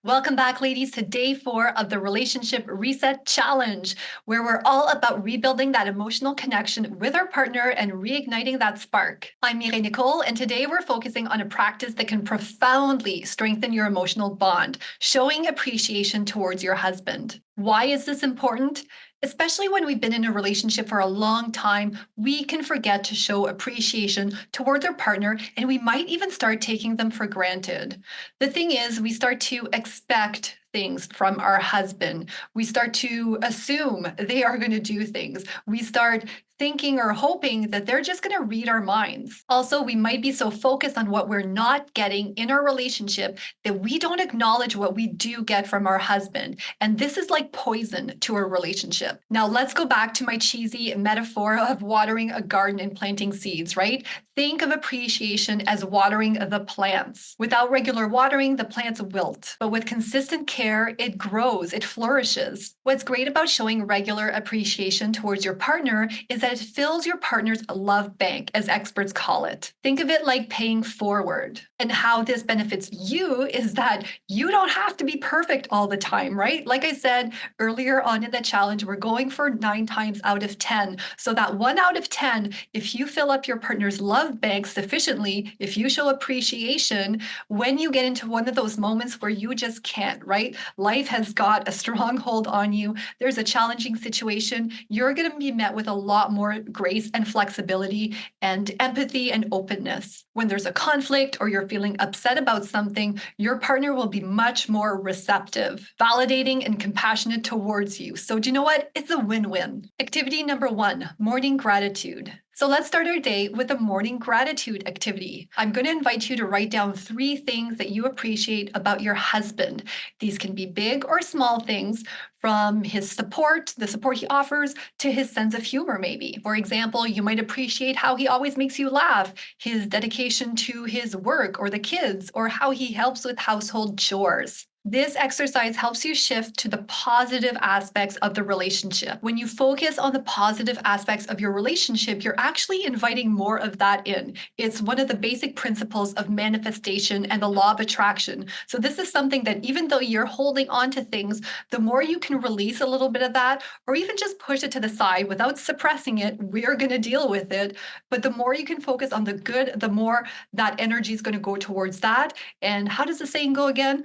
Welcome back, ladies, to day 4 of the Relationship Reset Challenge, where we're all about rebuilding that emotional connection with our partner and reigniting that spark. I'm Mireille Nicole, and today we're focusing on a practice that can profoundly strengthen your emotional bond, showing appreciation towards your husband. Why is this important? Especially when we've been in a relationship for a long time, we can forget to show appreciation towards our partner, and we might even start taking them for granted. The thing is, we start to expect things from our husband. We start to assume they are going to do things. We start thinking or hoping that they're just going to read our minds. Also, we might be so focused on what we're not getting in our relationship that we don't acknowledge what we do get from our husband. And this is like poison to our relationship. Now, let's go back to my cheesy metaphor of watering a garden and planting seeds, right? Think of appreciation as watering the plants. Without regular watering, the plants wilt. But with consistent care, it grows, it flourishes. What's great about showing regular appreciation towards your partner is that it fills your partner's love bank, as experts call it. Think of it like paying forward. And how this benefits you is that you don't have to be perfect all the time, right? Like I said earlier on in the challenge, we're going for 9 times out of 10. So that 1 out of 10, if you fill up your partner's love bank sufficiently, if you show appreciation, when you get into one of those moments where you just can't, right? Life has got a stronghold on you. There's a challenging situation. You're going to be met with a lot more grace and flexibility and empathy and openness. When there's a conflict or you're feeling upset about something, your partner will be much more receptive, validating, and compassionate towards you. So, do you know what? It's a win-win. Activity number 1, morning gratitude. So let's start our day with a morning gratitude activity. I'm going to invite you to write down 3 things that you appreciate about your husband. These can be big or small things, from his support, the support he offers, to his sense of humor, maybe. For example, you might appreciate how he always makes you laugh, his dedication to his work or the kids, or how he helps with household chores. This exercise helps you shift to the positive aspects of the relationship. When you focus on the positive aspects of your relationship, you're actually inviting more of that in. It's one of the basic principles of manifestation and the law of attraction. So this is something that even though you're holding on to things, the more you can release a little bit of that, or even just push it to the side without suppressing it, we're going to deal with it. But the more you can focus on the good, the more that energy is going to go towards that. And how does the saying go again?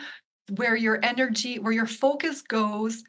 Where your focus goes,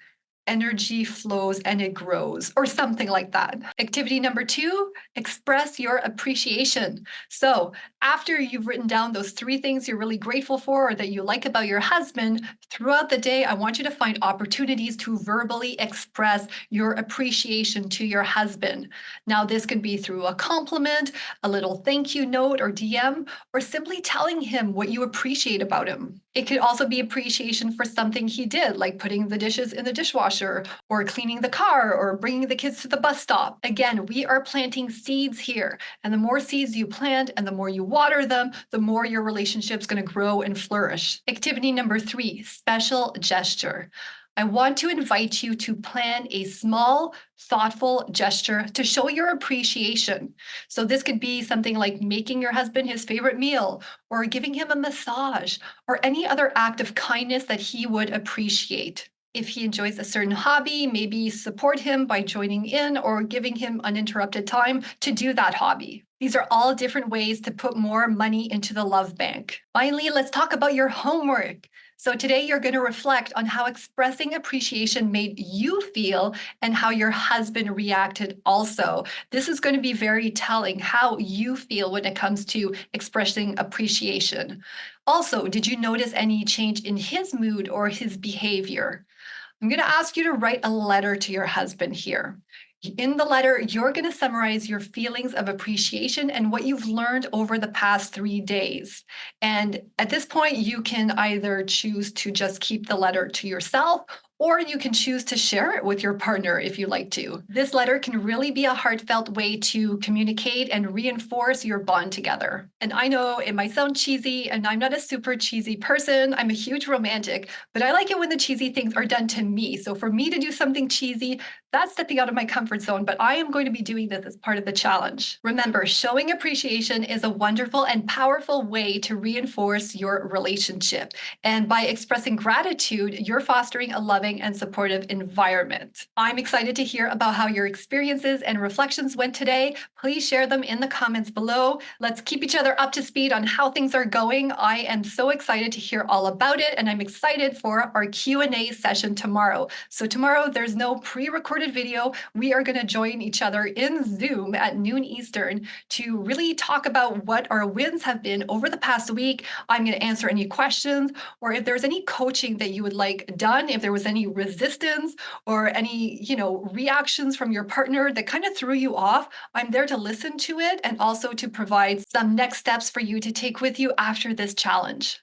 energy flows and it grows, or something like that. Activity number 2, express your appreciation. So after you've written down those 3 things you're really grateful for or that you like about your husband, throughout the day, I want you to find opportunities to verbally express your appreciation to your husband. Now, this could be through a compliment, a little thank you note or DM, or simply telling him what you appreciate about him. It could also be appreciation for something he did, like putting the dishes in the dishwasher, or cleaning the car, or bringing the kids to the bus stop. Again, we are planting seeds here. And the more seeds you plant and the more you water them, the more your relationship's going to grow and flourish. Activity number 3, special gesture. I want to invite you to plan a small, thoughtful gesture to show your appreciation. So this could be something like making your husband his favorite meal, or giving him a massage, or any other act of kindness that he would appreciate. If he enjoys a certain hobby, maybe support him by joining in or giving him uninterrupted time to do that hobby. These are all different ways to put more money into the love bank. Finally, let's talk about your homework. So today you're going to reflect on how expressing appreciation made you feel and how your husband reacted also. This is going to be very telling how you feel when it comes to expressing appreciation. Also, did you notice any change in his mood or his behavior? I'm going to ask you to write a letter to your husband here. In the letter, you're going to summarize your feelings of appreciation and what you've learned over the past 3 days. And at this point, you can either choose to just keep the letter to yourself, Or you can choose to share it with your partner if you like to. This letter can really be a heartfelt way to communicate and reinforce your bond together. And I know it might sound cheesy, and I'm not a super cheesy person. I'm a huge romantic, but I like it when the cheesy things are done to me. So for me to do something cheesy, that's stepping out of my comfort zone, but I am going to be doing this as part of the challenge. Remember, showing appreciation is a wonderful and powerful way to reinforce your relationship. And by expressing gratitude, you're fostering a loving and supportive environment. I'm excited to hear about how your experiences and reflections went today. Please share them in the comments below. Let's keep each other up to speed on how things are going. I am so excited to hear all about it, and I'm excited for our Q&A session tomorrow. So tomorrow there's no pre-recorded video. We are going to join each other in Zoom at noon Eastern to really talk about what our wins have been over the past week. I'm going to answer any questions, or if there's any coaching that you would like done, if there was any resistance or any, reactions from your partner that kind of threw you off, I'm there to listen to it and also to provide some next steps for you to take with you after this challenge.